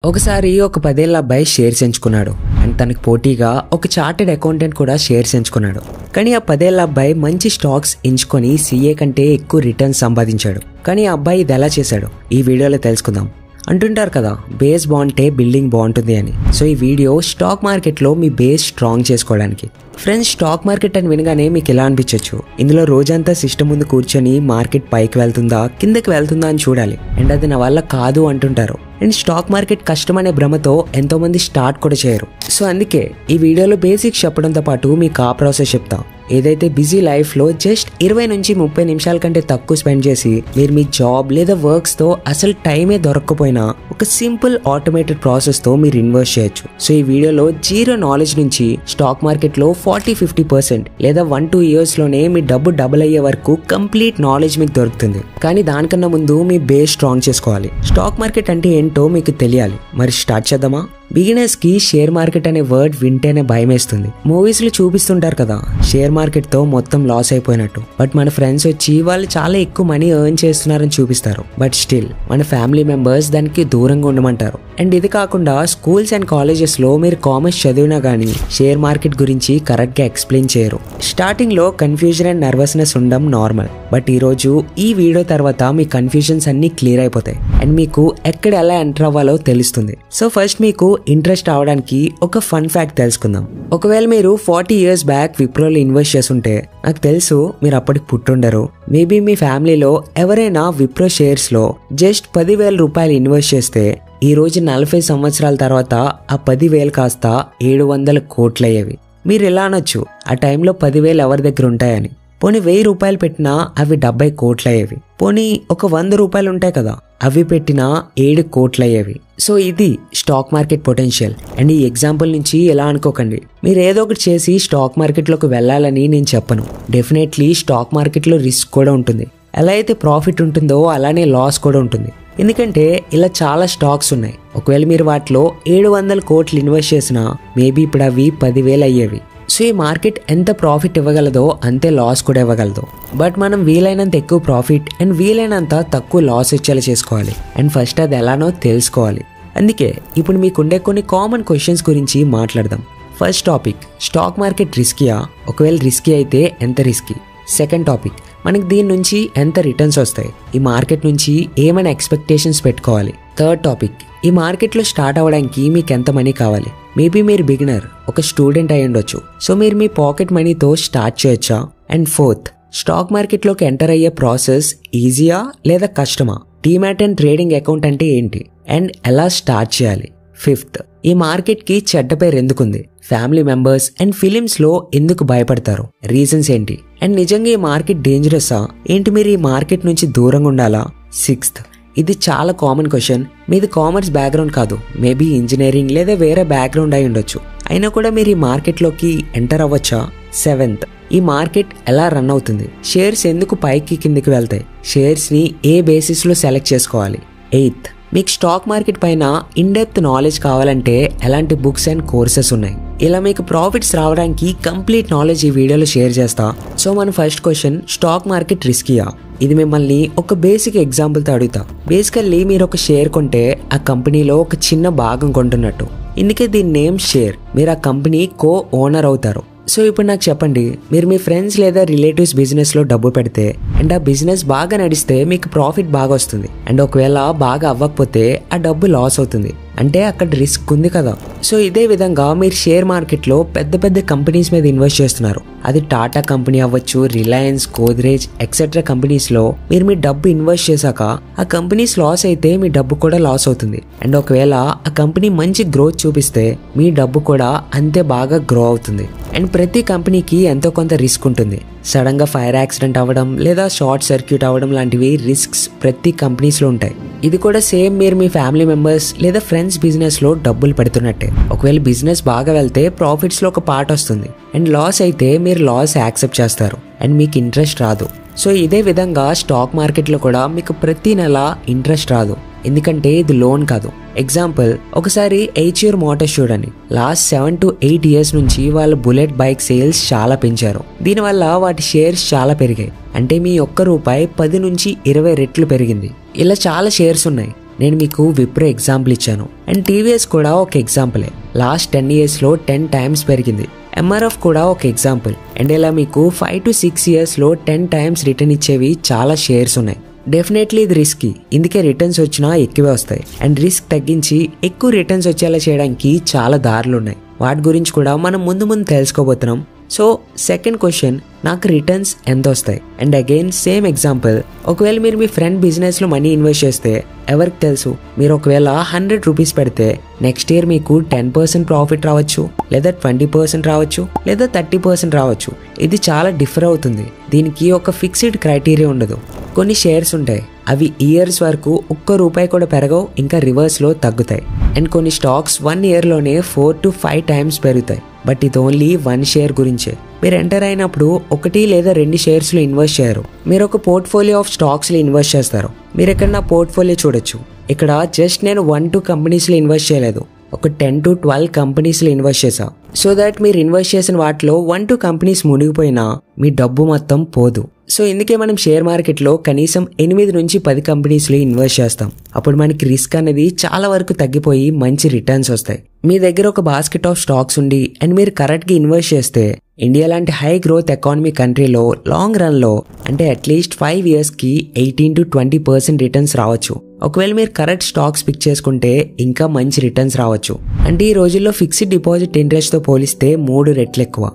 ఒకసారి ఒక 10 ఏళ్ల అబ్బాయి షేర్స్ ఎంచుకున్నాడు అండ్ తనకు పోటీగా ఒక చార్టెడ్ అకౌంటెంట్ కూడా షేర్స్ ఎంచుకున్నాడు. కానీ ఆ 10 ఏళ్ల అబ్బాయి మంచి స్టాక్స్ ఎంచుకొని సీఏ కంటే ఎక్కువ రిటర్న్స్ సంపాదించాడు. కానీ ఆ అబ్బాయి ఇది ఎలా చేశాడు ఈ వీడియోలో తెలుసుకుందాం. అంటుంటారు కదా, బేస్ బాగుంటే బిల్డింగ్ బాగుంటుంది అని. సో ఈ వీడియో స్టాక్ మార్కెట్లో మీ బేస్ స్ట్రాంగ్ చేసుకోవడానికి. ఫ్రెండ్స్, స్టాక్ మార్కెట్ అని వినగానే మీకు ఎలా అనిపించవచ్చు? ఇందులో రోజంతా సిస్టమ్ ముందు కూర్చొని మార్కెట్ పైకి వెళ్తుందా కిందకి వెళ్తుందా అని చూడాలి, అండ్ అది నా వల్ల కాదు అంటుంటారు. అండ్ స్టాక్ మార్కెట్ కష్టం అనే భ్రమతో ఎంతో మంది స్టార్ట్ కూడా చేయరు. సో అందుకే ఈ వీడియోలో బేసిక్స్ చెప్పడంతో పాటు మీకు ఆ ప్రాసెస్ చెప్తా. ఏదైతే బిజీ లైఫ్లో జస్ట్ 20 నుంచి 30 నిమిషాల కంటే తక్కువ స్పెండ్ చేసి మీరు మీ జాబ్ లేదా వర్క్స్తో అసలు టైమే దొరక్కపోయినా ఒక సింపుల్ ఆటోమేటెడ్ ప్రాసెస్తో మీరు ఇన్వెస్ట్ చేయొచ్చు. సో ఈ వీడియోలో జీరో నాలెడ్జ్ నుంచి స్టాక్ మార్కెట్లో 40-50% లేదా 1-2 ఇయర్స్లోనే మీ డబ్బు డబుల్ అయ్యే వరకు కంప్లీట్ నాలెడ్జ్ మీకు దొరుకుతుంది. కానీ దానికన్నా ముందు మీ బేస్ స్ట్రాంగ్ చేసుకోవాలి. స్టాక్ మార్కెట్ అంటే ఏంటో మీకు తెలియాలి. మరి స్టార్ట్ చేద్దామా? బిగినర్స్ కి షేర్ మార్కెట్ అనే వర్డ్ వింటేనే భయం వేస్తుంది. మూవీస్ లో చూపిస్తుంటారు కదా, షేర్ మార్కెట్ తో మొత్తం లాస్ అయిపోయినట్టు. బట్ మన ఫ్రెండ్స్ వచ్చి వాళ్ళు చాలా ఎక్కువ మనీ ఎర్న్ చేస్తున్నారని చూపిస్తారు. బట్ స్టిల్ మన ఫ్యామిలీ మెంబర్స్ దానికి దూరంగా ఉండమంటారు. అండ్ ఇది కాకుండా స్కూల్స్ అండ్ కాలేజెస్ లో మీరు కామర్స్ చదివినా గానీ షేర్ మార్కెట్ గురించి కరెక్ట్ గా ఎక్స్ప్లెయిన్ చేయరు. స్టార్టింగ్ లో కన్ఫ్యూజన్ అండ్ నర్వస్నెస్ ఉండడం నార్మల్. బట్ ఈ రోజు ఈ వీడియో తర్వాత మీ కన్ఫ్యూజన్స్ అన్ని క్లియర్ అయిపోతాయి అండ్ మీకు ఎక్కడ ఎలా ఎంటర్ అవ్వాలో తెలుస్తుంది. సో ఫస్ట్ మీకు ఇంట్రెస్ట్ అవడానికి ఒక ఫన్ ఫ్యాక్ట్ తెలుసుకుందాం. ఒకవేళ మీరు 40 years బ్యాక్ విప్రోలో ఇన్వెస్ట్ చేస్తుంటే నాకు తెలుసు మీరు అప్పటికి పుట్టుండరు. మేబీ మీ ఫ్యామిలీలో ఎవరైనా విప్రో షేర్స్ లో జస్ట్ 10,000 రూపాయలు ఇన్వెస్ట్ చేస్తే ఈ రోజు 40 సంవత్సరాల తర్వాత ఆ 10,000 కాస్త 700 కోట్లు అయ్యేవి. మీరు ఎలా అనొచ్చు, ఆ టైంలో 10,000 ఎవరి దగ్గర ఉంటాయని. పోనీ 1000 రూపాయలు పెట్టినా అవి 70 కోట్లు అయ్యేవి. పోనీ ఒక 100 రూపాయలు ఉంటాయి కదా, అవి పెట్టినా 7 కోట్లు అయ్యేవి. సో ఇది స్టాక్ మార్కెట్ పొటెన్షియల్. అండ్ ఈ ఎగ్జాంపుల్ నుంచి ఎలా అనుకోకండి మీరు ఏదో ఒకటి చేసి స్టాక్ మార్కెట్లోకి వెళ్ళాలని నేను చెప్పను. డెఫినెట్లీ స్టాక్ మార్కెట్లో రిస్క్ కూడా ఉంటుంది. ఎలా అయితే ప్రాఫిట్ ఉంటుందో అలానే లాస్ కూడా ఉంటుంది. ఎందుకంటే ఇలా చాలా స్టాక్స్ ఉన్నాయి. ఒకవేళ మీరు వాటిలో 700 కోట్లు ఇన్వెస్ట్ చేసినా మేబీ ఇప్పుడు అవి 10,000 అయ్యేవి. సో ఈ మార్కెట్ ఎంత ప్రాఫిట్ ఇవ్వగలదో అంతే లాస్ కూడా ఇవ్వగలదు. బట్ మనం వీలైనంత ఎక్కువ ప్రాఫిట్ అండ్ వీలైనంత తక్కువ లాస్ వచ్చేలా చేసుకోవాలి. అండ్ ఫస్ట్ అది ఎలానో తెలుసుకోవాలి. అందుకే ఇప్పుడు మీకుండే కొన్ని కామన్ క్వశ్చన్స్ గురించి మాట్లాడదాం. ఫస్ట్ టాపిక్, స్టాక్ మార్కెట్ రిస్కీయా? ఒకవేళ రిస్కీ అయితే ఎంత రిస్కీ? సెకండ్ టాపిక్, మనకి దీని నుంచి ఎంత రిటర్న్స్ వస్తాయి? ఈ మార్కెట్ నుంచి ఏమైనా ఎక్స్పెక్టేషన్స్ పెట్టుకోవాలి. థర్డ్ టాపిక్, ఈ మార్కెట్లో స్టార్ట్ అవ్వడానికి మీకు ఎంత మనీ కావాలి? మేబీ మీరు బిగినర్, ఒక స్టూడెంట్ అయి ఉండొచ్చు. సో మీరు మీ పాకెట్ మనీతో స్టార్ట్ చేయొచ్చా? అండ్ ఫోర్త్, స్టాక్ మార్కెట్లోకి ఎంటర్ అయ్యే ప్రాసెస్ ఈజీయా లేదా కష్టమా? డీమ్యాట్ అండ్ ట్రేడింగ్ అకౌంట్ అంటే ఏంటి అండ్ ఎలా స్టార్ట్ చేయాలి? ఫిఫ్త్, ఈ మార్కెట్కి చెడ్డ పేరు ఎందుకుంది? ఫ్యామిలీ మెంబర్స్ అండ్ ఫిలిమ్స్ లో ఎందుకు భయపడతారు? రీజన్స్ ఏంటి? అండ్ నిజంగా ఈ మార్కెట్ డేంజరసా ఏంటి? మీరు ఈ మార్కెట్ నుంచి దూరంగా ఉండాలా? సిక్స్త్, ఇది చాలా కామన్ క్వశ్చన్. మీది కామర్స్ బ్యాక్గ్రౌండ్ కాదు, మేబీ ఇంజనీరింగ్ లేదా వేరే బ్యాక్గ్రౌండ్ అయి ఉండొచ్చు. అయినా కూడా మీరు ఈ మార్కెట్లోకి ఎంటర్ అవ్వచ్చా? సెవెంత్, ఈ మార్కెట్ ఎలా రన్ అవుతుంది? షేర్స్ ఎందుకు పైకి కిందికి వెళ్తాయి? షేర్స్ ని ఏ బేసిస్ లో సెలెక్ట్ చేసుకోవాలి? ఎయిత్, మీకు స్టాక్ మార్కెట్ పైన ఇన్ డెప్త్ నాలెడ్జ్ కావాలంటే ఎలాంటి బుక్స్ అండ్ కోర్సెస్ ఉన్నాయి? ఇలా మీకు ప్రాఫిట్స్ రావడానికి కంప్లీట్ నాలెడ్జ్ ఈ వీడియోలో షేర్ చేస్తా. సో మన ఫస్ట్ క్వశ్చన్, స్టాక్ మార్కెట్ రిస్కీయా? ఇది మిమ్మల్ని ఒక బేసిక్ ఎగ్జాంపుల్తో అడుగుతా. బేసికల్లీ మీరు ఒక షేర్ కొంటే ఆ కంపెనీలో ఒక చిన్న భాగం కొంటున్నట్టు. ఇందుకే దీని నేమ్ షేర్. మీరు ఆ కంపెనీ కో ఓనర్ అవుతారు. సో ఇప్పుడు నాకు చెప్పండి, మీరు మీ ఫ్రెండ్స్ లేదా రిలేటివ్స్ బిజినెస్ లో డబ్బు పెడితే అండ్ ఆ బిజినెస్ బాగా నడిస్తే మీకు ప్రాఫిట్ బాగా వస్తుంది. అండ్ ఒకవేళ బాగా అవ్వకపోతే ఆ డబ్బు లాస్ అవుతుంది. అంటే అక్కడ రిస్క్ ఉంది కదా. సో ఇదే విధంగా మీరు షేర్ మార్కెట్ లో పెద్ద పెద్ద కంపెనీస్ మీద ఇన్వెస్ట్ చేస్తున్నారు. అది టాటా కంపెనీ అవ్వచ్చు, రిలయన్స్, గోద్రేజ్ ఎక్సెట్రా కంపెనీస్ లో మీరు మీ డబ్బు ఇన్వెస్ట్ చేశాక ఆ కంపెనీస్ లాస్ అయితే మీ డబ్బు కూడా లాస్ అవుతుంది. అండ్ ఒకవేళ ఆ కంపెనీ మంచి గ్రోత్ చూపిస్తే మీ డబ్బు కూడా అంతే బాగా గ్రో అవుతుంది. అండ్ ప్రతి కంపెనీకి ఎంతో కొంత రిస్క్ ఉంటుంది. సడన్ గా ఫైర్ యాక్సిడెంట్ అవ్వడం లేదా షార్ట్ సర్క్యూట్ అవ్వడం లాంటివి రిస్క్స్ ప్రతి కంపెనీస్ లో ఉంటాయి. ఇది కూడా సేమ్ మీరు మీ ఫ్యామిలీ మెంబర్స్ లేదా ఫ్రెండ్స్ బిజినెస్ లో డబ్బులు పెడుతున్నట్టే. ఒకవేళ బిజినెస్ బాగా వెళ్తే ప్రాఫిట్స్ లో ఒక పార్ట్ వస్తుంది అండ్ లాస్ అయితే మీరు లాస్ యాక్సెప్ట్ చేస్తారు అండ్ మీకు ఇంట్రెస్ట్ రాదు. సో ఇదే విధంగా స్టాక్ మార్కెట్లో కూడా మీకు ప్రతి నెల ఇంట్రెస్ట్ రాదు, ఎందుకంటే ఇది లోన్ కాదు. ఎగ్జాంపుల్, ఒకసారి హెచ్యూర్ మోటార్స్ చూడండి. లాస్ట్ 7 to 8 years నుంచి వాళ్ళ బుల్లెట్ బైక్ సేల్స్ చాలా పెంచారు. దీనివల్ల వాటి షేర్స్ చాలా పెరిగాయి. అంటే మీ ఒక్క రూపాయి 10 నుంచి 20 రెట్లు పెరిగింది. ఇలా చాలా షేర్స్ ఉన్నాయి. నేను మీకు విప్రో ఎగ్జాంపుల్ ఇచ్చాను. అండ్ టీవీఎస్ కూడా ఒక ఎగ్జాంపులే. లాస్ట్ 10 yearsలో 10 times పెరిగింది. ఎంఆర్ఎఫ్ కూడా ఒక ఎగ్జాంపుల్. అండ్ ఇలా మీకు 5 to 6 yearsలో 10 times రిటర్న్ ఇచ్చేవి చాలా షేర్స్ ఉన్నాయి. డెఫినెట్లీ ఇది రిస్కీ, ఇందుకే రిటర్న్స్ వచ్చినా ఎక్కువే వస్తాయి. అండ్ రిస్క్ తగ్గించి ఎక్కువ రిటర్న్స్ వచ్చేలా చేయడానికి చాలా దారులు ఉన్నాయి. వాటి గురించి కూడా మనం ముందు తెలుసుకోబోతున్నాం. సో సెకండ్ క్వశ్చన్, నాకు రిటర్న్స్ ఎంత వస్తాయి? అండ్ అగైన్ సేమ్ ఎగ్జాంపుల్, ఒకవేళ మీరు మీ ఫ్రెండ్ బిజినెస్లో మనీ ఇన్వెస్ట్ చేస్తే ఎవరికి తెలుసు, మీరు ఒకవేళ 100 రూపీస్ పెడితే నెక్స్ట్ ఇయర్ మీకు 10% ప్రాఫిట్ రావచ్చు, లేదా 20% రావచ్చు, లేదా 30% రావచ్చు. ఇది చాలా డిఫర్ అవుతుంది. దీనికి ఒక ఫిక్స్డ్ క్రైటీరియా ఉండదు. కొన్ని షేర్స్ ఉంటాయి, అవి ఇయర్స్ వరకు ఒక్క రూపాయి కూడా పెరగవు, ఇంకా రివర్స్లో తగ్గుతాయి. అండ్ కొన్ని స్టాక్స్ 1 yearలోనే 4 to 5 times పెరుగుతాయి. బట్ ఇది ఓన్లీ 1 share గురించే. మీరు ఎంటర్ అయినప్పుడు 1 లేదా 2 షేర్స్లో ఇన్వెస్ట్ చేయరు, మీరు ఒక పోర్ట్ఫోలియో ఆఫ్ స్టాక్స్లో ఇన్వెస్ట్ చేస్తారు. మీరు ఎక్కడ నా పోర్ట్ఫోలియో చూడొచ్చు. ఇక్కడ జస్ట్ నేను 1-2 కంపెనీస్లో ఇన్వెస్ట్ చేయలేదు, ఒక 10 to 12 కంపెనీస్లో ఇన్వెస్ట్ చేశా. సో దట్ మీరు ఇన్వెస్ట్ చేసిన వాటిలో 1-2 కంపెనీస్ మునిగిపోయినా మీ డబ్బు మొత్తం పోదు. సో ఇందుకే మనం షేర్ మార్కెట్లో కనీసం 8 నుంచి 10 కంపెనీస్లో ఇన్వెస్ట్ చేస్తాం. అప్పుడు మనకి రిస్క్ అనేది చాలా వరకు తగ్గిపోయి మంచి రిటర్న్స్ వస్తాయి. మీ దగ్గర ఒక బాస్కెట్ ఆఫ్ స్టాక్స్ ఉండి అండ్ మీరు కరెక్ట్గా ఇన్వెస్ట్ చేస్తే ఇండియా లాంటి హై గ్రోత్ ఎకానమీ కంట్రీలో లాంగ్ రన్లో అంటే అట్లీస్ట్ 5 yearsకి 18 to 20% రిటర్న్స్ రావచ్చు. ఒకవేళ మీరు కరెక్ట్ స్టాక్స్ పిక్ చేసుకుంటే ఇంకా మంచి రిటర్న్స్ రావచ్చు. అంటే ఈ రోజుల్లో ఫిక్స్డ్ డిపాజిట్ ఇంట్రెస్ట్తో పోలిస్తే 3 రెట్లు ఎక్కువ.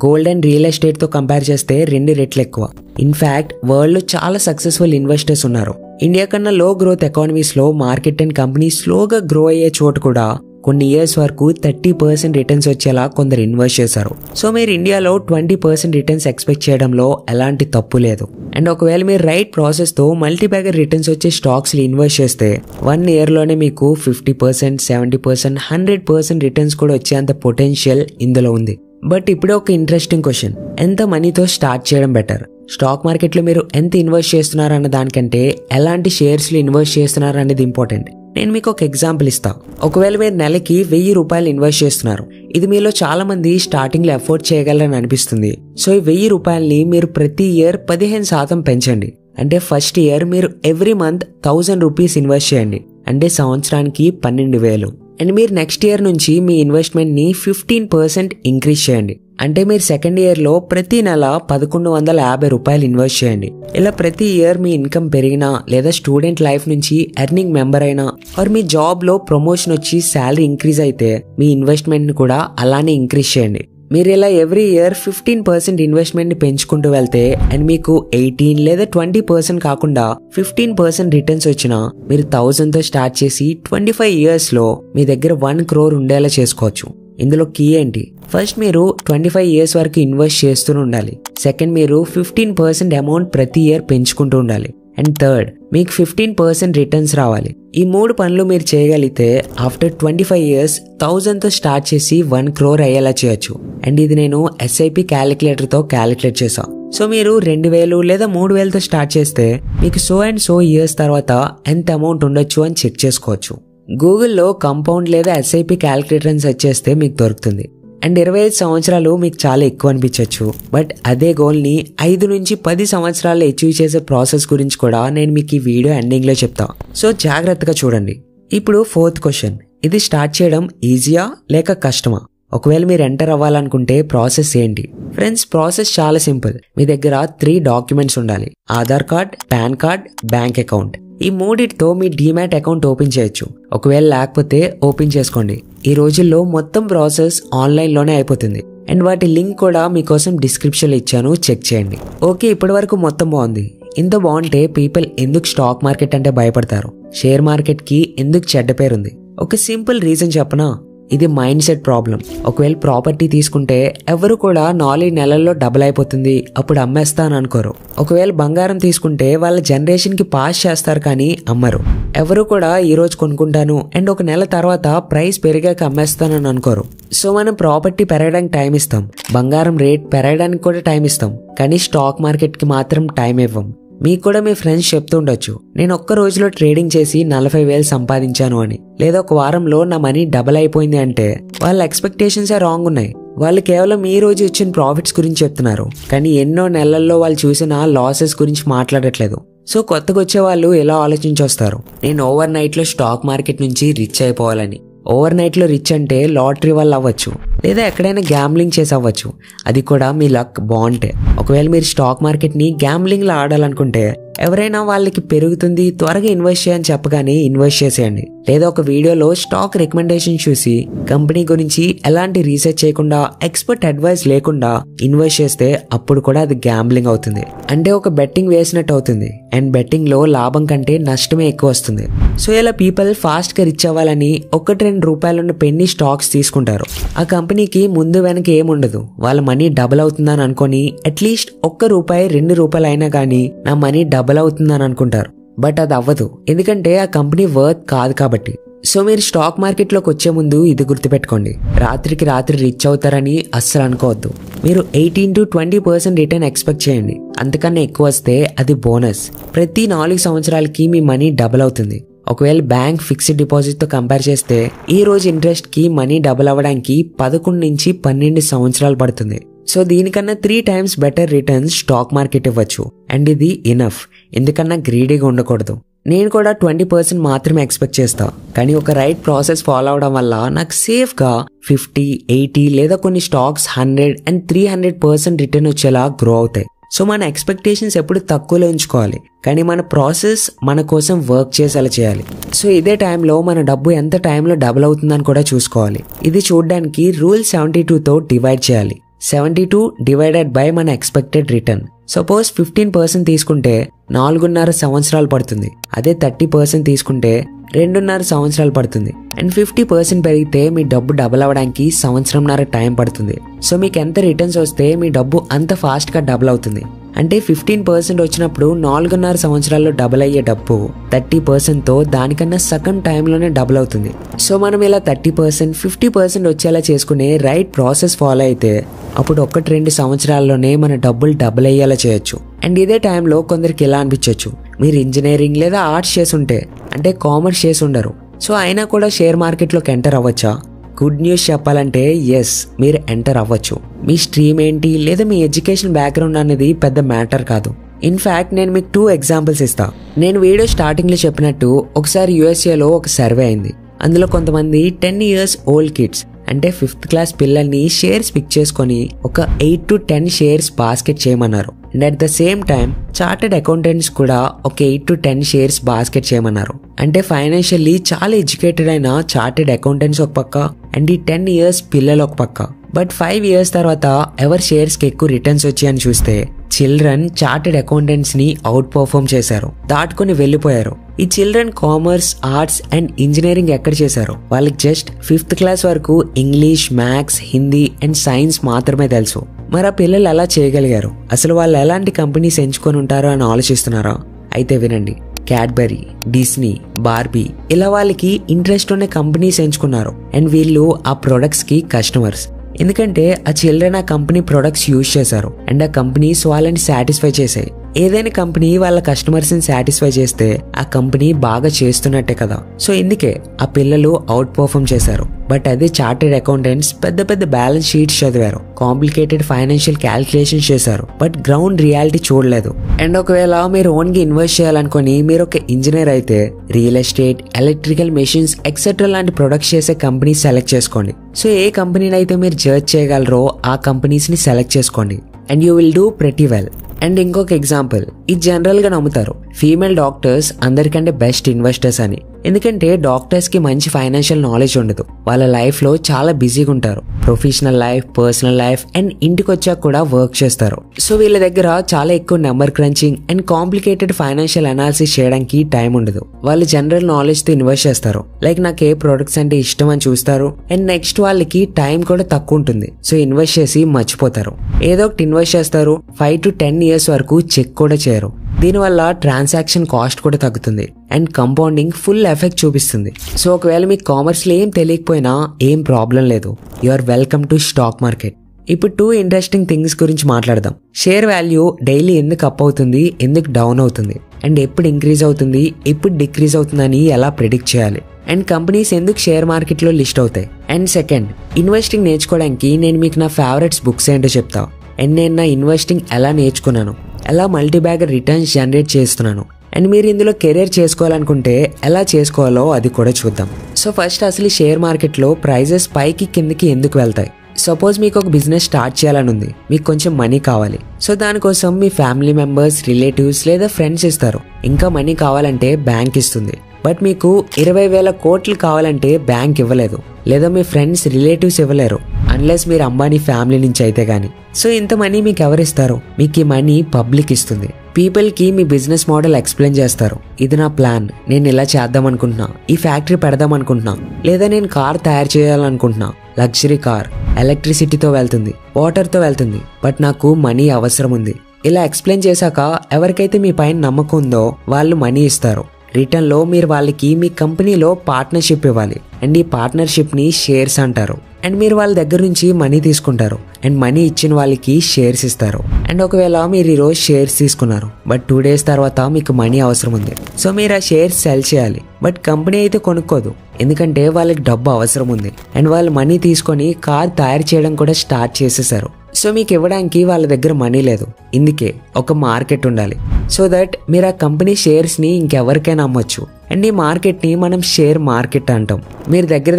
గోల్డ్ అండ్ రియల్ ఎస్టేట్తో కంపేర్ చేస్తే 2 రెట్లు ఎక్కువ. ఇన్ఫ్యాక్ట్ వరల్డ్లో చాలా సక్సెస్ఫుల్ ఇన్వెస్టర్స్ ఉన్నారు. ఇండియా కన్నా లో గ్రోత్ ఎకానమీస్లో మార్కెట్ అండ్ కంపెనీ స్లోగా గ్రో అయ్యే చోటు కూడా కొన్ని ఇయర్స్ వరకు 30% రిటర్న్స్ వచ్చేలా కొందరు ఇన్వెస్ట్ చేశారు. సో మీరు ఇండియాలో 20% రిటర్న్స్ ఎక్స్పెక్ట్ చేయడంలో ఎలాంటి తప్పు లేదు. అండ్ ఒకవేళ మీరు రైట్ ప్రాసెస్తో మల్టీబ్యాగర్ రిటర్న్స్ వచ్చే స్టాక్స్లో ఇన్వెస్ట్ చేస్తే 1 yearలోనే మీకు 50%, 70%, 100% రిటర్న్స్ కూడా వచ్చేంత పొటెన్షియల్ ఇందులో ఉంది. బట్ ఇప్పుడే ఒక ఇంట్రెస్టింగ్ క్వశ్చన్, ఎంత మనీతో స్టార్ట్ చేయడం బెటర్? స్టాక్ మార్కెట్లో మీరు ఎంత ఇన్వెస్ట్ చేస్తున్నారు అన్న దానికంటే ఎలాంటి షేర్స్లో ఇన్వెస్ట్ చేస్తున్నారు అనేది ఇంపార్టెంట్. నేను మీకు ఒక ఎగ్జాంపుల్ ఇస్తా. ఒకవేళ మీరు నెలకి 1000 రూపాయలు ఇన్వెస్ట్ చేస్తున్నారు. ఇది మీలో చాలా మంది స్టార్టింగ్లో ఎఫోర్డ్ చేయగలరని అనిపిస్తుంది. సో ఈ 1000 రూపాయలని మీరు ప్రతి ఇయర్ 15% పెంచండి. అంటే ఫస్ట్ ఇయర్ మీరు ఎవ్రీ మంత్ 1000 రూపీస్ ఇన్వెస్ట్ చేయండి, అంటే సంవత్సరానికి 12,000. అండ్ మీరు నెక్స్ట్ ఇయర్ నుంచి మీ ఇన్వెస్ట్మెంట్ని 15% ఇంక్రీజ్ చేయండి. అంటే మీరు సెకండ్ ఇయర్లో ప్రతి నెల 1150 రూపాయలు ఇన్వెస్ట్ చేయండి. ఇలా ప్రతి ఇయర్ మీ ఇన్కమ్ పెరిగినా, లేదా స్టూడెంట్ లైఫ్ నుంచి ఎర్నింగ్ మెంబర్ అయినా, ఆర్ మీ జాబ్లో ప్రమోషన్ వచ్చి శాలరీ ఇంక్రీజ్ అయితే మీ ఇన్వెస్ట్మెంట్ని కూడా అలానే ఇంక్రీజ్ చేయండి. మీరు ఇలా ఎవ్రీ ఇయర్ 15% ఇన్వెస్ట్మెంట్ని పెంచుకుంటూ వెళ్తే అండ్ మీకు 18 లేదా 20% కాకుండా 15% రిటర్న్స్ వచ్చినా మీరు 1000తో స్టార్ట్ చేసి 25 yearsలో మీ దగ్గర 1 crore ఉండేలా చేసుకోవచ్చు. ఇందులో కీ ఏంటి? ఫస్ట్ మీరు 25 years వరకు ఇన్వెస్ట్ చేస్తూ ఉండాలి. సెకండ్, మీరు 15% అమౌంట్ ప్రతి ఇయర్ పెంచుకుంటూ ఉండాలి. అండ్ థర్డ్, మీకు 15% రిటర్న్స్ రావాలి. ఈ 3 పనులు మీరు చేయగలిగితే ఆఫ్టర్ 25 years 1000తో స్టార్ట్ చేసి 1 crore అయ్యేలా చేయొచ్చు. అండ్ ఇది నేను SIP క్యాలిక్యులేటర్తో క్యాలిక్యులేట్ చేసా. సో మీరు 2000 లేదా 3000తో స్టార్ట్ చేస్తే మీకు సో అండ్ సో ఇయర్స్ తర్వాత ఎంత అమౌంట్ ఉండొచ్చు అని చెక్ చేసుకోవచ్చు. గూగుల్లో కంపౌండ్ లేదా SIP క్యాలిక్యులేటర్ అని సెర్చ్ చేస్తే మీకు దొరుకుతుంది. అండ్ 25 సంవత్సరాలు మీకు చాలా ఎక్కువ అనిపించవచ్చు. బట్ అదే గోల్ని 5 నుంచి 10 సంవత్సరాలు అచీవ్ చేసే ప్రాసెస్ గురించి కూడా నేను మీకు ఈ వీడియో ఎండింగ్లో చెప్తా. సో జాగ్రత్తగా చూడండి. ఇప్పుడు 4th క్వశ్చన్, ఇది స్టార్ట్ చేయడం ఈజీయా లేక కష్టమా? ఒకవేళ మీరు ఎంటర్ అవ్వాలనుకుంటే ప్రాసెస్ ఏంటి? ఫ్రెండ్స్, ప్రాసెస్ చాలా సింపుల్. మీ దగ్గర 3 డాక్యుమెంట్స్ ఉండాలి: Aadhaar card, pan card, bank account. ఈ 3తో మీ డీమ్యాట్ అకౌంట్ ఓపెన్ చేయొచ్చు. ఒకవేళ లేకపోతే ఓపెన్ చేసుకోండి. ఈ రోజుల్లో మొత్తం ప్రాసెస్ ఆన్లైన్లోనే అయిపోతుంది. అండ్ వాటి లింక్ కూడా మీకోసం డిస్క్రిప్షన్లో ఇచ్చాను, చెక్ చేయండి. ఓకే, ఇప్పటి వరకు మొత్తం బాగుంది. ఇంత బాగుంటే పీపుల్ ఎందుకు స్టాక్ మార్కెట్ అంటే భయపడతారు? షేర్ మార్కెట్కి ఎందుకు చెడ్డ పేరుంది? ఒక సింపుల్ రీజన్ చెప్పనా? ఇది మైండ్ సెట్ ప్రాబ్లం. ఒకవేళ ప్రాపర్టీ తీసుకుంటే ఎవరు కూడా 4 నెలల్లో డబుల్ అయిపోతుంది, అప్పుడు అమ్మేస్తాను అనుకోరు. ఒకవేళ బంగారం తీసుకుంటే వాళ్ళ జనరేషన్కి పాస్ చేస్తారు కానీ అమ్మరు. ఎవరు కూడా ఈ రోజు కొనుక్కుంటాను అండ్ 1 నెల తర్వాత ప్రైస్ పెరిగాక అమ్మేస్తానని అనుకోరు. సో మనం ప్రాపర్టీ పెరగడానికి టైం ఇస్తాం, బంగారం రేట్ పెరగడానికి కూడా టైం ఇస్తాం, కానీ స్టాక్ మార్కెట్కి మాత్రం టైం ఇవ్వం. మీకు కూడా మీ ఫ్రెండ్స్ చెప్తూ ఉండొచ్చు, నేను ఒక్క రోజులో ట్రేడింగ్ చేసి 40,000 సంపాదించాను అని, లేదా ఒక వారంలో నా మనీ డబుల్ అయిపోయింది అంటే వాళ్ళ ఎక్స్పెక్టేషన్స్ రాంగ్ ఉన్నాయి. వాళ్ళు కేవలం ఈ రోజు ఇచ్చిన ప్రాఫిట్స్ గురించి చెప్తున్నారు, కానీ ఎన్నో నెలల్లో వాళ్ళు చూసిన లాసెస్ గురించి మాట్లాడట్లేదు. సో కొత్తగా వచ్చే వాళ్ళు ఎలా ఆలోచించొస్తారు, నేను ఓవర్ నైట్లో స్టాక్ మార్కెట్ నుంచి రిచ్ అయిపోవాలని. ఓవర్ నైట్లో రిచ్ అంటే లాటరీ వల్ల అవ్వచ్చు, లేదా ఎక్కడైనా గ్యాంబ్లింగ్ చేసి అవ్వచ్చు. అది కూడా మీ లక్ బాగుంటే. ఒకవేళ మీరు స్టాక్ మార్కెట్ని గ్యాంబ్లింగ్లో ఆడాలనుకుంటే ఎవరైనా వాళ్ళకి పెరుగుతుంది త్వరగా ఇన్వెస్ట్ చేయని చెప్పగానే ఇన్వెస్ట్ చేసేయండి. లేదా ఒక వీడియోలో స్టాక్ రికమెండేషన్ చూసి కంపెనీ గురించి ఎలాంటి రీసెర్చ్ చేయకుండా ఎక్స్పర్ట్ అడ్వైస్ లేకుండా ఇన్వెస్ట్ చేస్తే అప్పుడు కూడా అది గ్యాంబ్లింగ్ అవుతుంది. అంటే ఒక బెట్టింగ్ వేసినట్టు అవుతుంది. అండ్ బెట్టింగ్ లో లాభం కంటే నష్టమే ఎక్కువ వస్తుంది. సో ఇలా పీపుల్ ఫాస్ట్ గా రిచ్ అవ్వాలని ₹1-2 ఉన్న పెన్నీ స్టాక్స్ తీసుకుంటారు. ఆ కంపెనీకి ముందు వెనక ఏముండదు, వాళ్ళ మనీ డబుల్ అవుతుందని అనుకొని అట్లీస్ట్ ₹1-2 అయినా కానీ నా మనీ డబుల్ అవుతుందని అనుకుంటారు. బట్ అది అవ్వదు, ఎందుకంటే ఆ కంపెనీ వర్త్ కాదు కాబట్టి. సో మీరు స్టాక్ మార్కెట్లోకి వచ్చే ముందు ఇది గుర్తుపెట్టుకోండి, రాత్రికి రాత్రి రిచ్ అవుతారని అస్సలు అనుకోవద్దు. మీరు 18-20% రిటర్న్ ఎక్స్పెక్ట్ చేయండి. అంతకన్నా ఎక్కువ వస్తే అది బోనస్. ప్రతి 4 సంవత్సరాలకి మీ మనీ డబుల్ అవుతుంది. ఒకవేళ బ్యాంక్ ఫిక్స్డ్ డిపాజిట్ తో కంపేర్ చేస్తే ఈ రోజు ఇంట్రెస్ట్ కి మనీ డబుల్ అవ్వడానికి 11-12 సంవత్సరాలు పడుతుంది. సో దీనికన్నా 3 times better returns stock market ఇవ్వచ్చు. అండ్ ఇది ఇనఫ్, ఎందుకన్నా గ్రీడీగా ఉండకూడదు. నేను కూడా 20% మాత్రమే ఎక్స్పెక్ట్ చేస్తా, కానీ ఒక రైట్ ప్రాసెస్ ఫాలో అవడం వల్ల నాకు సేఫ్ గా 50-80 లేదా కొన్ని స్టాక్స్ 100-300% రిటర్న్ వచ్చేలా గ్రో అవుతాయి. సో మన ఎక్స్పెక్టేషన్స్ ఎప్పుడు తక్కువలో ఉంచుకోవాలి, కానీ మన ప్రాసెస్ మన కోసం వర్క్ చేసేలా చేయాలి. సో ఇదే టైంలో మన డబ్బు ఎంత టైంలో డబుల్ అవుతుందని కూడా చూసుకోవాలి. ఇది చూడడానికి రూల్ 72తో డివైడ్ చేయాలి. 72 డివైడెడ్ బై మన ఎక్స్పెక్టెడ్ రిటర్న్. సపోజ్ 15% తీసుకుంటే 4.5 సంవత్సరాలు పడుతుంది. అదే 30% తీసుకుంటే 2.5 సంవత్సరాలు పడుతుంది. అండ్ 50% పెరిగితే మీ డబ్బు డబుల్ అవ్వడానికి 1.5 సంవత్సరం టైం పడుతుంది. సో మీకు ఎంత రిటర్న్స్ వస్తే మీ డబ్బు అంత ఫాస్ట్ గా డబుల్ అవుతుంది. అంటే 15% వచ్చినప్పుడు 4.5 సంవత్సరాల్లో డబుల్ అయ్యే డబ్బు 30% తో దానికన్నా సగం టైంలోనే డబుల్ అవుతుంది. సో మనం ఇలా 30%, 50% వచ్చేలా చేసుకునే రైట్ ప్రాసెస్ ఫాలో అయితే అప్పుడు 1-2 సంవత్సరాల్లోనే మన డబ్బులు డబుల్ అయ్యేలా చేయొచ్చు. అండ్ ఇదే టైంలో కొందరికి ఎలా అనిపించవచ్చు, మీరు ఇంజనీరింగ్ లేదా ఆర్ట్స్ చేసుంటే, అంటే కామర్స్ చేసి ఉండరు, సో అయినా కూడా షేర్ మార్కెట్లోకి ఎంటర్ అవ్వచ్చా? గుడ్ న్యూస్ చెప్పాలంటే ఎస్, మీరు ఎంటర్ అవ్వచ్చు. మీ స్ట్రీమ్ ఏంటి లేదా మీ ఎడ్యుకేషన్ బ్యాక్గ్రౌండ్ అనేది పెద్ద మ్యాటర్ కాదు. ఇన్ఫ్యాక్ట్ నేను మీకు 2 ఎగ్జాంపుల్స్ ఇస్తా. నేను వీడియో స్టార్టింగ్ లో చెప్పినట్టు ఒకసారి USA ఒక సర్వే అయింది. అందులో కొంతమంది 10 years old కిడ్స్ అంటే 5th క్లాస్ పిల్లల్ని షేర్స్ పిక్ చేసుకొని ఒక 8-10 షేర్స్ బాస్కెట్ చేయమన్నారు. And at the same time chartered accountants కూడా ఒక 8-10 షేర్స్ బాస్కెట్ చేయమన్నారు. అంటే ఫైనాన్షియల్లీ చాలా ఎడ్యుకేటెడ్ అయిన చార్టెడ్ అకౌంటెంట్స్ ఒక పక్క అండ్ ఈ 10 years పిల్లలు ఒక పక్క. బట్ 5 years తర్వాత ఎవరి షేర్స్ కి ఎక్కువ రిటర్న్స్ వచ్చాయని చూస్తే చిల్డ్రన్ చార్టెడ్ అకౌంటెంట్స్ ని అవుట్ పర్ఫార్మ్ చేశారు, దాటుకొని వెళ్లిపోయారు. ఈ children commerce, arts and engineering ఎక్కడ చేశారు? వాళ్ళకి జస్ట్ 5th క్లాస్ వరకు English, maths, Hindi and science మాత్రమే తెలుసు. మరి ఆ పిల్లలు ఎలా చేయగలిగారు? అసలు వాళ్ళు ఎలాంటి కంపెనీస్ ఎంచుకొని ఉంటారో అని ఆలోచిస్తున్నారా? అయితే వినండి, క్యాడ్బరీ, డిస్నీ, బార్బీ ఇలా వాళ్ళకి ఇంట్రెస్ట్ ఉన్న కంపెనీస్ ఎంచుకున్నారు. అండ్ వీళ్ళు ఆ ప్రొడక్ట్స్ కి కస్టమర్స్. ఎందుకంటే ఆ చిల్డ్రన్ ఆ కంపెనీ ప్రొడక్ట్స్ యూజ్ చేశారు అండ్ ఆ కంపెనీస్ వాళ్ళని సాటిస్ఫై చేశాయి. ఏదైనా కంపెనీ వాళ్ళ కస్టమర్స్ ని సాటిస్ఫై చేస్తే ఆ కంపెనీ బాగా చేస్తున్నట్టే కదా. సో ఇందుకే ఆ పిల్లలు అవుట్ పర్ఫార్మ్ చేశారు. బట్ అదే చార్టెడ్ అకౌంటెంట్స్ పెద్ద పెద్ద బ్యాలెన్స్ షీట్స్ చదివారు, కాంప్లికేటెడ్ ఫైనాన్షియల్ క్యాల్కులేషన్స్ చేశారు, బట్ గ్రౌండ్ రియాలిటీ చూడలేదు. అండ్ ఒకవేళ మీరు ఓన్ గా ఇన్వెస్ట్ చేయాలనుకుని మీరు ఒక ఇంజనీర్ అయితే real estate, electrical machines etcetera లాంటి ప్రొడక్ట్స్ చేసే కంపెనీస్ సెలెక్ట్ చేసుకోండి. సో ఏ కంపెనీని అయితే మీరు జడ్జ్ చేయగలరో ఆ కంపెనీస్ ని సెలెక్ట్ చేసుకోండి and you will do pretty well. And ఇంకొక ఎగ్జాంపుల్, ఇది జనరల్ గా నమ్ముతారు, ఫీమేల్ డాక్టర్స్ అందరికంటే బెస్ట్ ఇన్వెస్టర్స్ అని. ఎందుకంటే డాక్టర్స్ కి మంచి ఫైనాన్షియల్ నాలెడ్జ్ ఉండదు, వాళ్ళ లైఫ్ లో చాలా బిజీగా ఉంటారు, professional life, personal life and ఇంటికి వచ్చాక కూడా వర్క్ చేస్తారు. సో వీళ్ళ దగ్గర చాలా ఎక్కువ number crunching and complicated financial analysis చేయడానికి టైం ఉండదు. వాళ్ళు జనరల్ నాలెడ్జ్ తో ఇన్వెస్ట్ చేస్తారు, లైక్ నాకు ఏ ప్రొడక్ట్స్ అంటే ఇష్టం అని చూస్తారు. అండ్ నెక్స్ట్ వాళ్ళకి టైం కూడా తక్కువ ఉంటుంది, సో ఇన్వెస్ట్ చేసి మర్చిపోతారు. ఏదో ఒకటి ఇన్వెస్ట్ చేస్తారు, 5-10 years వరకు చెక్ కూడా చేయరు. దీనివల్ల ట్రాన్సాక్షన్ కాస్ట్ కూడా తగ్గుతుంది అండ్ కంపౌండింగ్ ఫుల్ ఎఫెక్ట్ చూపిస్తుంది. సో ఒకవేళ మీకు కామర్స్ లో ఏం తెలియకపోయినా ఏం ప్రాబ్లం లేదు, you are welcome to stock market. ఇప్పుడు 2 ఇంట్రెస్టింగ్ థింగ్స్ గురించి మాట్లాడదాం. షేర్ వాల్యూ డైలీ ఎందుకు అప్ అవుతుంది, ఎందుకు డౌన్ అవుతుంది, అండ్ ఎప్పుడు ఇంక్రీజ్ అవుతుంది, ఎప్పుడు డిక్రీజ్ అవుతుందని ఎలా ప్రిడిక్ట్ చేయాలి, అండ్ కంపెనీస్ ఎందుకు షేర్ మార్కెట్ లో లిస్ట్ అవుతాయి. అండ్ సెకండ్, ఇన్వెస్టింగ్ నేర్చుకోవడానికి నేను మీకు నా ఫేవరెట్స్ బుక్స్ ఏంటో చెప్తా. అండ్ నేను నా ఇన్వెస్టింగ్ ఎలా నేర్చుకున్నాను, ఎలా మల్టీబ్యాగర్ రిటర్న్స్ జనరేట్ చేస్తున్నాను, అండ్ మీరు ఇందులో కెరీర్ చేసుకోవాలనుకుంటే ఎలా చేసుకోవాలో అది కూడా చూద్దాం. సో ఫస్ట్ అసలు షేర్ మార్కెట్లో ప్రైజెస్ పైకి కిందకి ఎందుకు వెళ్తాయి? సపోజ్ మీకు ఒక బిజినెస్ స్టార్ట్ చేయాలని ఉంది, మీకు కొంచెం మనీ కావాలి. సో దానికోసం మీ ఫ్యామిలీ మెంబర్స్, రిలేటివ్స్ లేదా ఫ్రెండ్స్ ఇస్తారు. ఇంకా మనీ కావాలంటే బ్యాంక్ ఇస్తుంది. బట్ మీకు 20,000 కోట్లు కావాలంటే బ్యాంక్ ఇవ్వలేదు, లేదా మీ ఫ్రెండ్స్, రిలేటివ్స్ ఇవ్వలేరు, అన్లెస్ మీరు అంబానీ ఫ్యామిలీ నుంచి అయితే గానీ. సో ఇంత మనీ మీకు ఎవరిస్తారు? మీకు ఈ మనీ పబ్లిక్ ఇస్తుంది. పీపుల్ కి మీ బిజినెస్ మోడల్ ఎక్స్ప్లెయిన్ చేస్తారు. ఇది నా ప్లాన్, నేను ఇలా చేద్దాం అనుకుంటున్నా, ఈ ఫ్యాక్టరీ పెడదాం అనుకుంటున్నా, లేదా నేను కార్ తయారు చేయాలనుకుంటున్నా. లగ్జరీ కార్ ఎలక్ట్రిసిటీతో వెళ్తుంది, వాటర్తో వెళ్తుంది, బట్ నాకు మనీ అవసరం ఉంది. ఇలా ఎక్స్ప్లెయిన్ చేశాక ఎవరికైతే మీ పైన నమ్మకం ఉందో వాళ్ళు మనీ ఇస్తారు. రిటర్న్ లో మీరు వాళ్ళకి మీ కంపెనీలో పార్ట్నర్షిప్ ఇవ్వాలి. అండ్ ఈ పార్ట్నర్షిప్ ని షేర్స్ అంటారు. అండ్ మీరు వాళ్ళ దగ్గర నుంచి మనీ తీసుకుంటారు. అండ్ మనీ ఇచ్చిన వాళ్ళకి షేర్స్ ఇస్తారు. అండ్ ఒకవేళ మీరు ఈరోజు షేర్స్ తీసుకున్నారు, బట్ 2 days తర్వాత మీకు మనీ అవసరం ఉంది. సో మీరు ఆ షేర్స్ సెల్ చేయాలి. బట్ కంపెనీ అయితే కొనుక్కోదు, ఎందుకంటే వాళ్ళకి డబ్బు అవసరం ఉంది. అండ్ వాళ్ళు మనీ తీసుకొని కార్ తయారు చేయడం కూడా స్టార్ట్ చేసేసారు. సో మీకు ఇవ్వడానికి వాళ్ళ దగ్గర మనీ లేదు. ఇందుకే ఒక మార్కెట్ ఉండాలి, సో దట్ మీరు ఆ కంపెనీ షేర్స్ ని ఇంకెవరికైనా అమ్మొచ్చు. అండ్ ఈ మార్కెట్ ని మనం షేర్ మార్కెట్ అంటాం. మీరు దగ్గర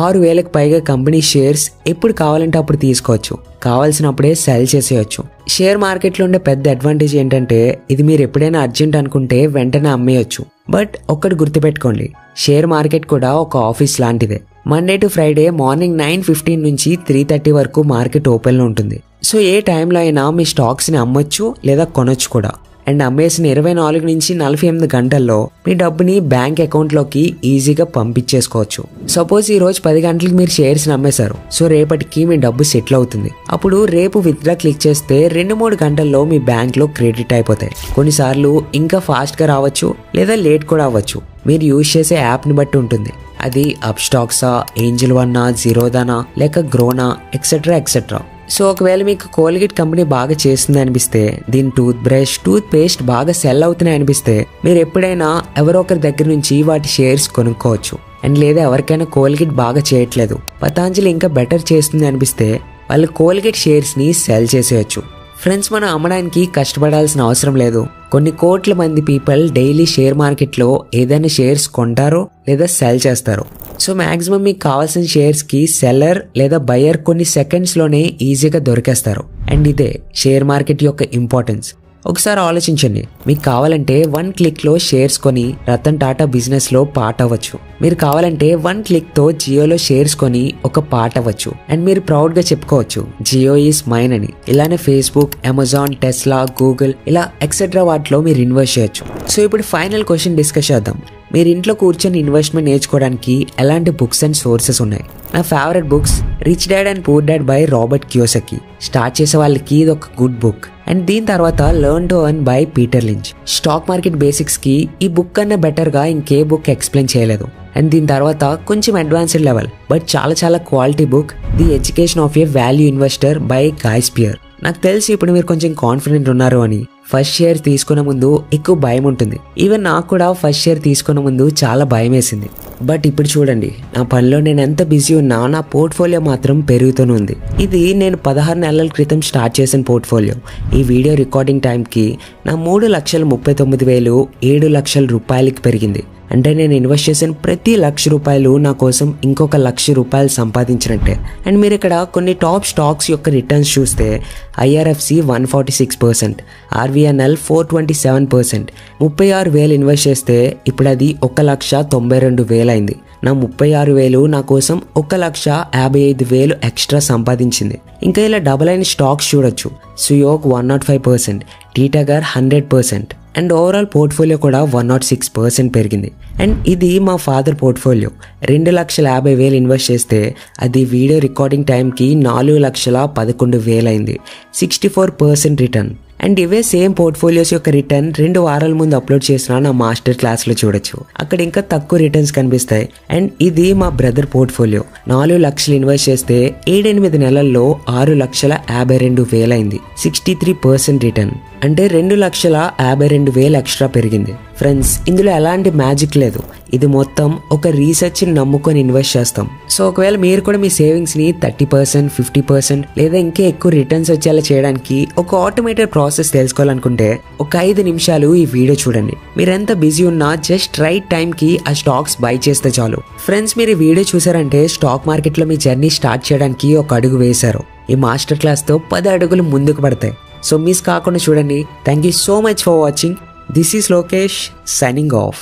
6,000కి పైగా కంపెనీ షేర్స్ ఎప్పుడు కావాలంటే అప్పుడు తీసుకోవచ్చు, కావాల్సినప్పుడే సెల్ చేసేయచ్చు. షేర్ మార్కెట్లో ఉండే పెద్ద అడ్వాంటేజ్ ఏంటంటే ఇది మీరు ఎప్పుడైనా అర్జెంట్ అనుకుంటే వెంటనే అమ్మేయచ్చు. బట్ ఒక్కటి గుర్తుపెట్టుకోండి, షేర్ మార్కెట్ కూడా ఒక ఆఫీస్ లాంటిదే. మండే టు ఫ్రైడే మార్నింగ్ 9:15 నుంచి 3:30 వరకు మార్కెట్ ఓపెన్లో ఉంటుంది. సో ఏ టైంలో అయినా మీ స్టాక్స్ని అమ్మొచ్చు లేదా కొనొచ్చు కూడా. అండ్ అమ్మేసిన 24 నుంచి 48 గంటల్లో మీ డబ్బుని బ్యాంక్ అకౌంట్లోకి ఈజీగా పంపించేసుకోవచ్చు. సపోజ్ ఈ రోజు 10 గంటలకు మీరు షేర్స్ని అమ్మేశారు. సో రేపటికి మీ డబ్బు సెటిల్ అవుతుంది. అప్పుడు రేపు విత్డ్రా క్లిక్ చేస్తే 2-3 గంటల్లో మీ బ్యాంక్లో క్రెడిట్ అయిపోతాయి. కొన్నిసార్లు ఇంకా ఫాస్ట్గా రావచ్చు, లేదా లేట్ కూడా అవ్వచ్చు. మీరు యూజ్ చేసే యాప్ని బట్టి ఉంటుంది. అది అప్ స్టాక్సా, ఏంజల్ వన్నా, జీరోదానా, లేక గ్రోనా, ఎక్సెట్రా ఎక్సెట్రా. సో ఒకవేళ మీకు కోల్గేట్ కంపెనీ బాగా చేస్తుంది అనిపిస్తే, దీని టూత్ బ్రష్, టూత్ పేస్ట్ బాగా సెల్ అవుతున్నాయి అనిపిస్తే, మీరు ఎప్పుడైనా ఎవరో ఒకరి దగ్గర నుంచి వాటి షేర్స్ కొనుక్కోవచ్చు. అండ్ లేదా ఎవరికైనా కోల్గేట్ బాగా చేయట్లేదు, పతాంజలి ఇంకా బెటర్ చేస్తుంది అనిపిస్తే వాళ్ళు కోల్గేట్ షేర్స్ ని సెల్ చేసేయచ్చు. ఫ్రెండ్స్, మనం అమ్మడానికి కష్టపడాల్సిన అవసరం లేదు. కొన్ని కోట్ల మంది పీపుల్ డైలీ షేర్ మార్కెట్లో ఏదైనా షేర్స్ కొంటారో లేదా సెల్ చేస్తారు. సో మాక్సిమం మీకు కావాల్సిన షేర్స్ కి సెల్లర్ లేదా బయర్ కొన్ని సెకండ్స్ లోనే ఈజీగా దొరికేస్తారు. అండ్ ఇదే షేర్ మార్కెట్ యొక్క ఇంపార్టెన్స్. ఒకసారి ఆలోచించండి, మీకు కావాలంటే 1 క్లిక్ లో షేర్స్ కొని రతన్ టాటా బిజినెస్ లో పార్ట్ అవ్వచ్చు. మీరు కావాలంటే 1 క్లిక్ తో జియోలో షేర్స్ కొని ఒక పార్ట్ అవ్వచ్చు. అండ్ మీరు ప్రౌడ్ గా చెప్పుకోవచ్చు జియో ఈస్ మైన్ అని. ఇలానే ఫేస్బుక్, అమెజాన్, టెస్లా, గూగుల్ ఇలా ఎక్సెట్రా వాటిలో మీరు ఇన్వెస్ట్ చేయొచ్చు. సో ఇప్పుడు ఫైనల్ క్వశ్చన్ డిస్కస్ చేద్దాం. మీరు ఇంట్లో కూర్చొని ఇన్వెస్ట్మెంట్ నేర్చుకోవడానికి ఎలాంటి బుక్స్ అండ్ సోర్సెస్ ఉన్నాయి? నా favourite books rich dad and poor dad by Robert Kiyosaki. Start చేసే వాళ్ళకి ఇది ఒక గుడ్ బుక్. అండ్ దీని తర్వాత learn to earn by Peter Lynch. Stock market basics కి ఈ బుక్ కన్నా బెటర్ గా ఇంకే బుక్ ఎక్స్ప్లెయిన్ చేయలేదు. అండ్ దీని తర్వాత కొంచెం అడ్వాన్స్డ్ లెవెల్ బట్ చాలా quality book, the education of a value investor by Guy Spier. నాకు తెలిసి ఇప్పుడు మీరు కొంచెం కాన్ఫిడెంట్ ఉన్నారు అని. ఫస్ట్ షేర్ తీసుకునే ముందు ఎక్కువ భయం ఉంటుంది. ఈవెన్ నాకు కూడా ఫస్ట్ షేర్ తీసుకునే ముందు చాలా భయం వేసింది. బట్ ఇప్పుడు చూడండి, నా పనిలో నేను ఎంత బిజీ ఉన్నా నా పోర్ట్ఫోలియో మాత్రం పెరుగుతూనే ఉంది. ఇది నేను 16 నెలల క్రితం స్టార్ట్ చేసిన పోర్ట్ఫోలియో. ఈ వీడియో రికార్డింగ్ టైంకి నా 3,39,000 7 లక్షల రూపాయలకి పెరిగింది. అంటే నేను ఇన్వెస్ట్ చేసిన ప్రతి ₹1,00,000 నా కోసం ఇంకొక ₹1,00,000 సంపాదించినట్టే. అండ్ మీరు ఇక్కడ కొన్ని టాప్ స్టాక్స్ యొక్క రిటర్న్స్ చూస్తే IRFC 146%, RVNL 427%. 36,000 ఇన్వెస్ట్ చేస్తే ఇప్పుడు అది 1,92,000 అయింది. నా 36,000 నా కోసం 1,55,000 ఎక్స్ట్రా సంపాదించింది. ఇంకా ఇలా డబల్ అయిన స్టాక్స్ చూడొచ్చు. సుయోగ్ 105%, టీటగర్ 100%. అండ్ ఓవరాల్ పోర్ట్ఫోలియో కూడా 106% పెరిగింది. అండ్ ఇది మా ఫాదర్ పోర్ట్ఫోలియో. 2,50,000 ఇన్వెస్ట్ చేస్తే అది వీడియో రికార్డింగ్ టైంకి 4,11,000 అయింది. 64% రిటర్న్. అండ్ ఇవే సేమ్ పోర్ట్ఫోలియోస్ యొక్క రిటర్న్ 2 వారాల ముందు అప్లోడ్ చేసిన నా మాస్టర్ క్లాస్ లో చూడొచ్చు. అక్కడ ఇంకా తక్కువ రిటర్న్స్ కనిపిస్తాయి. అండ్ ఇది మా బ్రదర్ పోర్ట్ఫోలియో. 4 లక్షలు ఇన్వెస్ట్ చేస్తే 7-8 నెలల్లో 6,52,000 అయింది. 63% రిటర్న్. అంటే 2,52,000 ఎక్స్ట్రా పెరిగింది. ఫ్రెండ్స్, ఇందులో ఎలాంటి మ్యాజిక్ లేదు. ఇది మొత్తం ఒక రీసెర్చ్ని నమ్ముకొని ఇన్వెస్ట్ చేస్తాం. సో ఒకవేళ మీరు కూడా మీ సేవింగ్స్ని 30%, 50% లేదా ఇంకా ఎక్కువ రిటర్న్స్ వచ్చేలా చేయడానికి ఒక ఆటోమేటెడ్ ప్రాసెస్ తెలుసుకోవాలనుకుంటే ఒక 5 నిమిషాలు ఈ వీడియో చూడండి. మీరు ఎంత బిజీ ఉన్నా జస్ట్ రైట్ టైంకి ఆ స్టాక్స్ బై చేస్తే చాలు. ఫ్రెండ్స్, మీరు ఈ వీడియో చూసారంటే స్టాక్ మార్కెట్లో మీ జర్నీ స్టార్ట్ చేయడానికి ఒక అడుగు వేశారు. ఈ మాస్టర్ క్లాస్తో 10 అడుగులు ముందుకు పడతాయి. సో మిస్ కాకుండా చూడండి. Thank you so much for watching. This is Lokesh signing off.